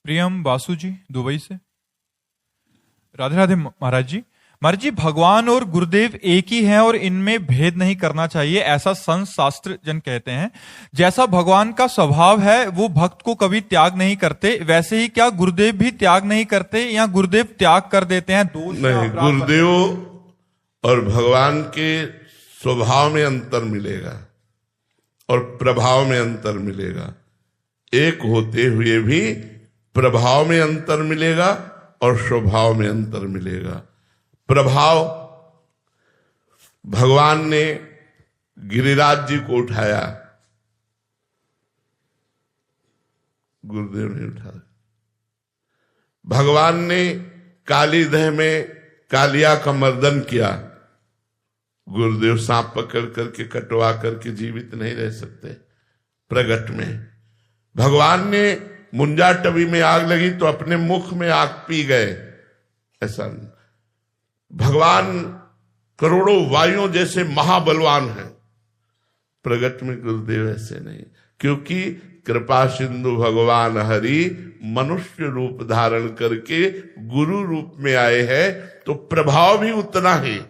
प्रियम बासु जी Dubai से। राधे राधे महाराज जी। महाराज जी, भगवान और गुरुदेव एक ही हैं और इनमें भेद नहीं करना चाहिए, ऐसा संत शास्त्र जन कहते हैं। जैसा भगवान का स्वभाव है वो भक्त को कभी त्याग नहीं करते, वैसे ही क्या गुरुदेव भी त्याग नहीं करते या गुरुदेव त्याग कर देते हैं? दोष नहीं, गुरुदेव और भगवान के स्वभाव में अंतर मिलेगा और प्रभाव में अंतर मिलेगा। एक होते हुए भी प्रभाव में अंतर मिलेगा और स्वभाव में अंतर मिलेगा। प्रभाव, भगवान ने गिरिराज जी को उठाया, गुरुदेव ने उठाया। भगवान ने कालीदह में कालिया का मर्दन किया, गुरुदेव सांप पकड़ करके कटवा करके जीवित नहीं रह सकते। प्रगट में भगवान ने मुंजा टबी में आग लगी तो अपने मुख में आग पी गए, ऐसा नहीं। भगवान करोड़ों वायुओं जैसे महाबलवान हैं, प्रगट में गुरुदेव ऐसे नहीं, क्योंकि कृपा सिंधु भगवान हरि मनुष्य रूप धारण करके गुरु रूप में आए हैं, तो प्रभाव भी उतना ही।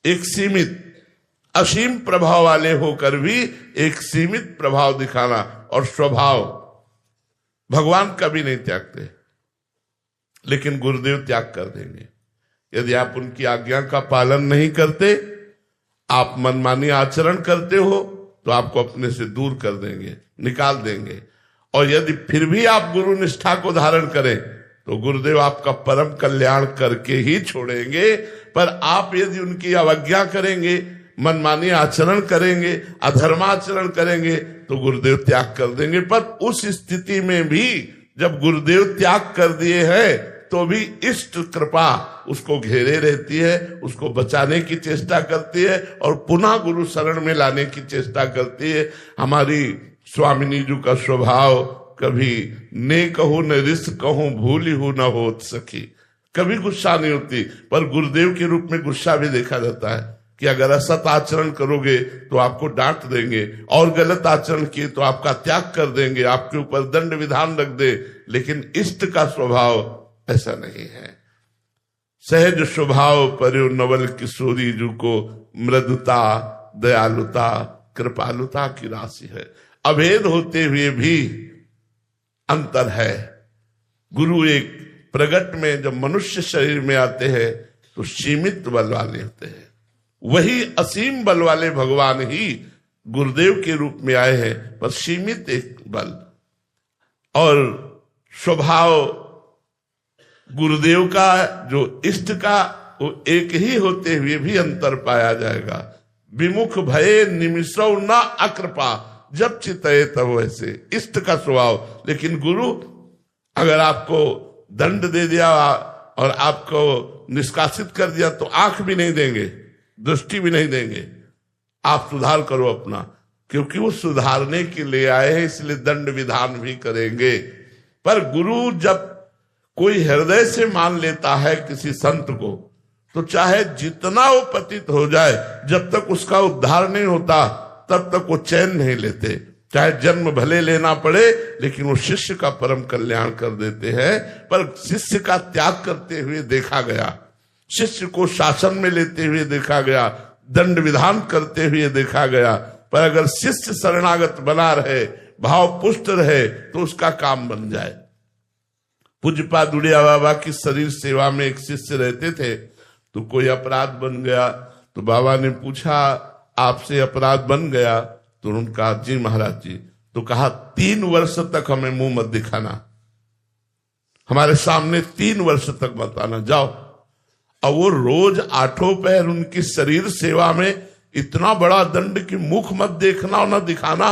एक सीमित, असीम प्रभाव वाले होकर भी एक सीमित प्रभाव दिखाना, और स्वभाव भगवान कभी नहीं त्यागते, लेकिन गुरुदेव त्याग कर देंगे। यदि आप उनकी आज्ञा का पालन नहीं करते, आप मनमानी आचरण करते हो, तो आपको अपने से दूर कर देंगे, निकाल देंगे। और यदि फिर भी आप गुरु निष्ठा को धारण करें, तो गुरुदेव आपका परम कल्याण करके ही छोड़ेंगे। पर आप यदि उनकी अवज्ञा करेंगे, मनमानी आचरण करेंगे, अधर्माचरण करेंगे, तो गुरुदेव त्याग कर देंगे। पर उस स्थिति में भी जब गुरुदेव त्याग कर दिए हैं, तो भी इष्ट कृपा उसको घेरे रहती है, उसको बचाने की चेष्टा करती है और पुनः गुरु शरण में लाने की चेष्टा करती है। हमारी स्वामिनी जी का स्वभाव कभी ने कहूं न रिस कहूं भूली हूं न होत सखी, कभी गुस्सा नहीं होती। पर गुरुदेव के रूप में गुस्सा भी देखा जाता है कि अगर असत आचरण करोगे तो आपको डांट देंगे, और गलत आचरण किए तो आपका त्याग कर देंगे, आपके ऊपर दंड विधान रख दे। लेकिन इष्ट का स्वभाव ऐसा नहीं है। सहज स्वभाव पर्यो नवल किशोरी जी को मृदुता, दयालुता, कृपालुता की राशि है। अभेद होते हुए भी अंतर है। गुरु एक प्रगट में जब मनुष्य शरीर में आते हैं तो सीमित बल वाले होते हैं, वही असीम बल वाले भगवान ही गुरुदेव के रूप में आए हैं, पर सीमित एक बल। और स्वभाव गुरुदेव का जो इष्ट का, वो एक ही होते हुए भी अंतर पाया जाएगा। विमुख भये निमिषौ न अकृपा, जब चितये तब वैसे इष्ट का स्वभाव। लेकिन गुरु अगर आपको दंड दे दिया और आपको निष्कासित कर दिया तो आंख भी नहीं देंगे, दृष्टि भी नहीं देंगे, आप सुधार करो अपना, क्योंकि वो सुधारने के लिए आए हैं, इसलिए दंड विधान भी करेंगे। पर गुरु जब कोई हृदय से मान लेता है किसी संत को, तो चाहे जितना वो पतित हो जाए, जब तक उसका उद्धार नहीं होता तब तक वो चैन नहीं लेते। चाहे जन्म भले लेना पड़े, लेकिन वो शिष्य का परम कल्याण कर देते हैं। पर शिष्य का त्याग करते हुए देखा गया, शिष्य को शासन में लेते हुए देखा गया, दंड विधान करते हुए देखा गया। पर अगर शिष्य शरणागत बना रहे, भाव पुष्ट रहे, तो उसका काम बन जाए। पूज्यपाद उड़िया बाबा की शरीर सेवा में एक शिष्य रहते थे, तो कोई अपराध बन गया, तो बाबा ने पूछा आपसे अपराध बन गया? तो उन्होंने कहा जी महाराज जी। तो कहा 3 वर्ष तक हमें मुंह मत दिखाना, हमारे सामने 3 वर्ष तक मत आना, जाओ। अब वो रोज 8 पैर उनकी शरीर सेवा में इतना बड़ा दंड की मुख मत देखना और न दिखाना।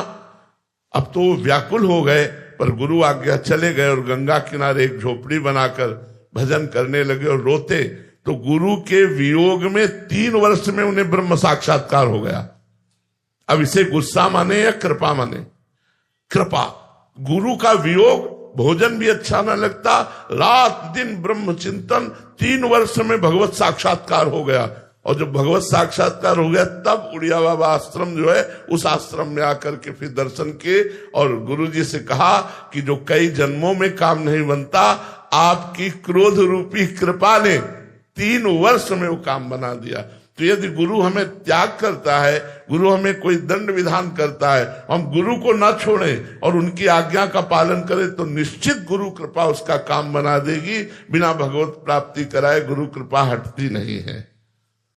अब तो वो व्याकुल हो गए, पर गुरु आज्ञा चले गए और गंगा किनारे एक झोपड़ी बनाकर भजन करने लगे और रोते। तो गुरु के वियोग में 3 वर्ष में उन्हें ब्रह्म साक्षात्कार हो गया। अब इसे गुस्सा माने या कृपा माने? कृपा। गुरु का वियोग, भोजन भी अच्छा न लगता, रात दिन ब्रह्म चिंतन, 3 वर्ष में भगवत साक्षात्कार हो गया। और जब भगवत साक्षात्कार हो गया तब उड़िया बाबा आश्रम जो है, उस आश्रम में आकर के फिर दर्शन किए और गुरुजी से कहा कि जो कई जन्मों में काम नहीं बनता, आपकी क्रोध रूपी कृपा ने 3 वर्ष में वो काम बना दिया। तो यदि गुरु हमें त्याग करता है, गुरु हमें कोई दंड विधान करता है, हम गुरु को ना छोड़ें और उनकी आज्ञा का पालन करें, तो निश्चित गुरु कृपा उसका काम बना देगी। बिना भगवत प्राप्ति कराए गुरु कृपा हटती नहीं है।